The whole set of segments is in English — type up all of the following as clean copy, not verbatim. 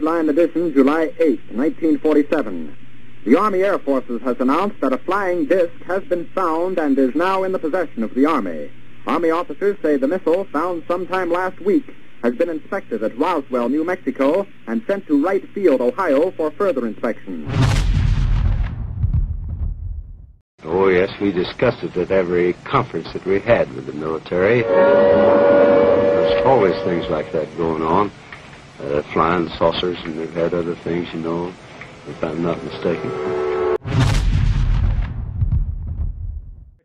Headline edition, July 8, 1947. The Army Air Forces has announced that a flying disc has been found and is now in the possession of the Army. Army officers say the missile, found sometime last week, has been inspected at Roswell, New Mexico, and sent to Wright Field, Ohio, for further inspection. Oh, yes, we discussed it at every conference that we had with the military. There's always things like that going on. Flying saucers, and they've had other things, you know, if I'm not mistaken.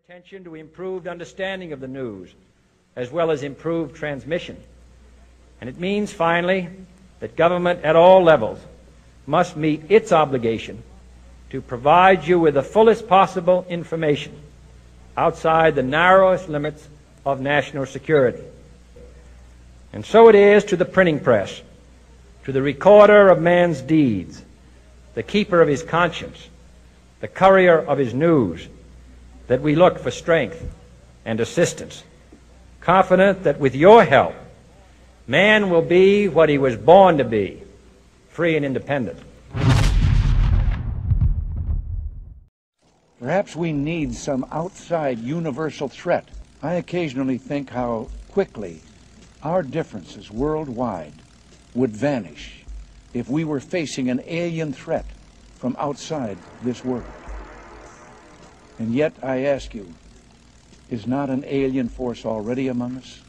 Attention to improved understanding of the news, as well as improved transmission. And it means, finally, that government at all levels must meet its obligation to provide you with the fullest possible information outside the narrowest limits of national security. And so it is to the printing press, to the recorder of man's deeds, the keeper of his conscience, the courier of his news, that we look for strength and assistance, confident that with your help, man will be what he was born to be, free and independent. Perhaps we need some outside universal threat. I occasionally think how quickly our differences worldwide would vanish if we were facing an alien threat from outside this world. And yet, I ask you, is not an alien force already among us?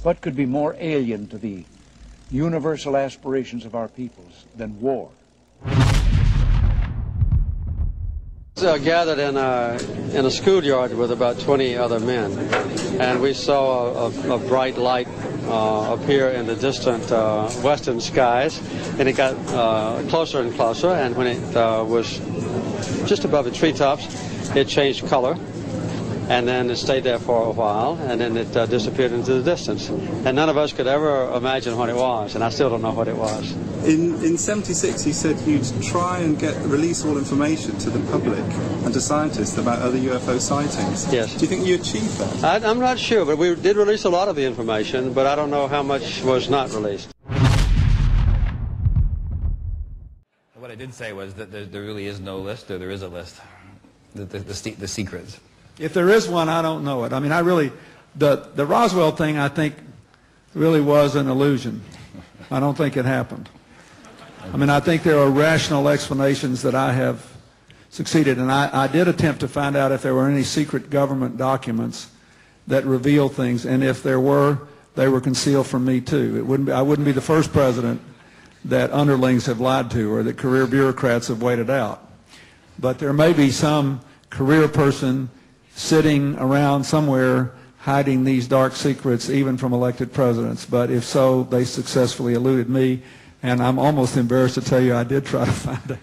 What could be more alien to the universal aspirations of our peoples than war? Gathered in a schoolyard with about 20 other men, and we saw a bright light appear in the distant western skies, and it got closer and closer, and when it was just above the treetops, it changed color, and then it stayed there for a while, and then it disappeared into the distance. And none of us could ever imagine what it was, and I still don't know what it was. In 76, you said you'd try and release all information to the public and to scientists about other UFO sightings. Yes. Do you think you achieved that? I'm not sure, but we did release a lot of the information, but I don't know how much was not released. What I did say was that there really is no list, or there is a list, the secrets. If there is one, I don't know it. I mean, the Roswell thing, I think, really was an illusion. I don't think it happened. I mean, I think there are rational explanations that I have succeeded, and I did attempt to find out if there were any secret government documents that reveal things, and if there were, they were concealed from me too. I wouldn't be the first president that underlings have lied to, or that career bureaucrats have waited out. But there may be some career person sitting around somewhere hiding these dark secrets, even from elected presidents. But if so, they successfully eluded me, and I'm almost embarrassed to tell you I did try to find out.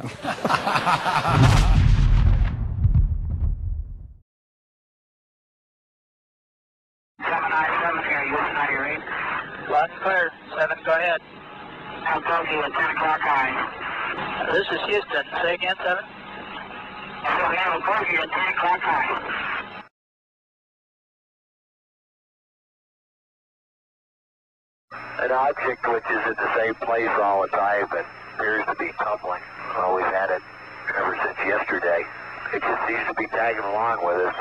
Lots clear. 7, go ahead. I'll call you at 10 o'clock high. This is Houston. Say again, 7. I'll call you at 10 o'clock high. An object which is at the same place all the time but appears to be tumbling. Well, we've had it ever since yesterday. It just seems to be tagging along with us.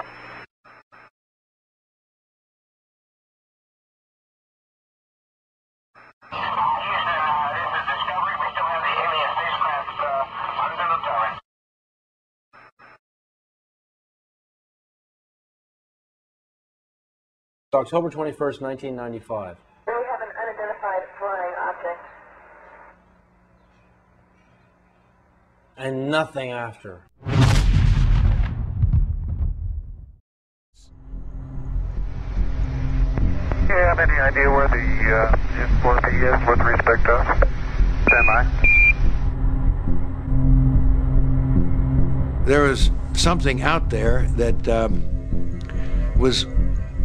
October 21st, 1995. We have an unidentified flying object. And nothing after. Do you have any idea where the N4P is with respect to us? Stand by. There was something out there that was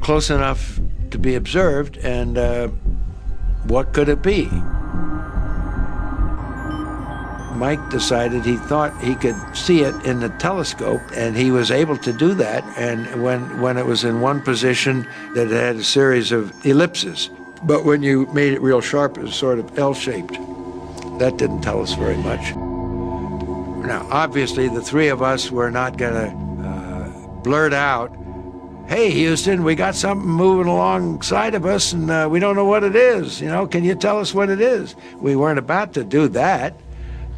close enough to be observed, and what could it be? Mike decided he thought he could see it in the telescope, and he was able to do that. And when it was in one position, that it had a series of ellipses. But when you made it real sharp, it was sort of L-shaped. that didn't tell us very much. Now, obviously, the three of us were not going to blurt out, "Hey, Houston, we got something moving alongside of us, and we don't know what it is. You know, can you tell us what it is?" We weren't about to do that,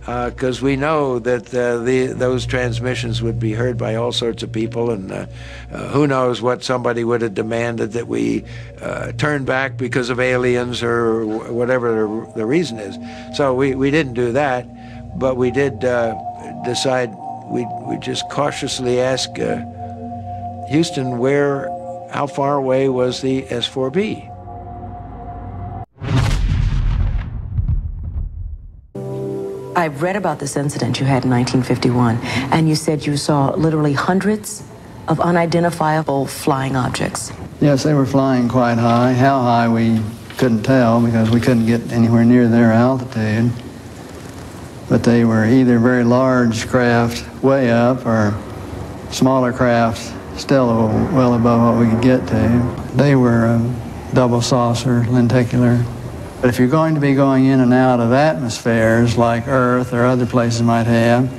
because we know that those transmissions would be heard by all sorts of people, and who knows what somebody would have demanded that we turn back because of aliens or whatever the reason is. So we didn't do that, but we did decide we just cautiously ask Houston, how far away was the S4B? I've read about this incident you had in 1951, and you said you saw literally hundreds of unidentifiable flying objects. Yes, they were flying quite high. How high we couldn't tell because we couldn't get anywhere near their altitude. But they were either very large craft way up or smaller craft still well above what we could get to. They were double saucer, lenticular. But if you're going to be going in and out of atmospheres like Earth or other places might have,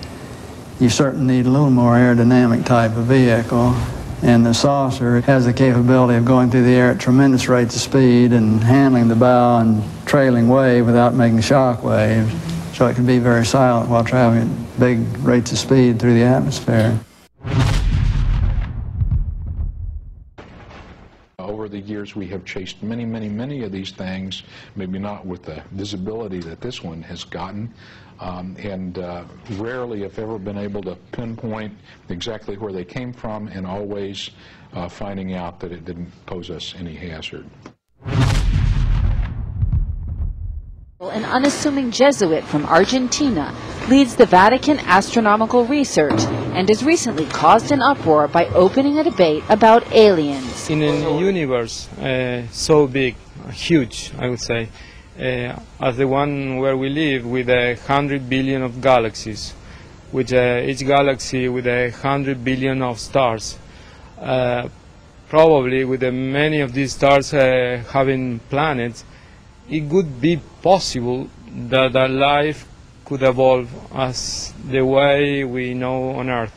you certainly need a little more aerodynamic type of vehicle. And the saucer has the capability of going through the air at tremendous rates of speed and handling the bow and trailing wave without making shock waves. So it can be very silent while traveling at big rates of speed through the atmosphere. Over the years, we have chased many of these things, maybe not with the visibility that this one has gotten, and rarely, if ever, been able to pinpoint exactly where they came from, and always finding out that it didn't pose us any hazard. An unassuming Jesuit from Argentina leads the Vatican astronomical research and has recently caused an uproar by opening a debate about aliens. In a universe so big, huge, I would say, as the one where we live, with 100 billion of galaxies, with each galaxy with 100 billion of stars, probably with many of these stars having planets, it could be possible that our life could evolve as the way we know on Earth.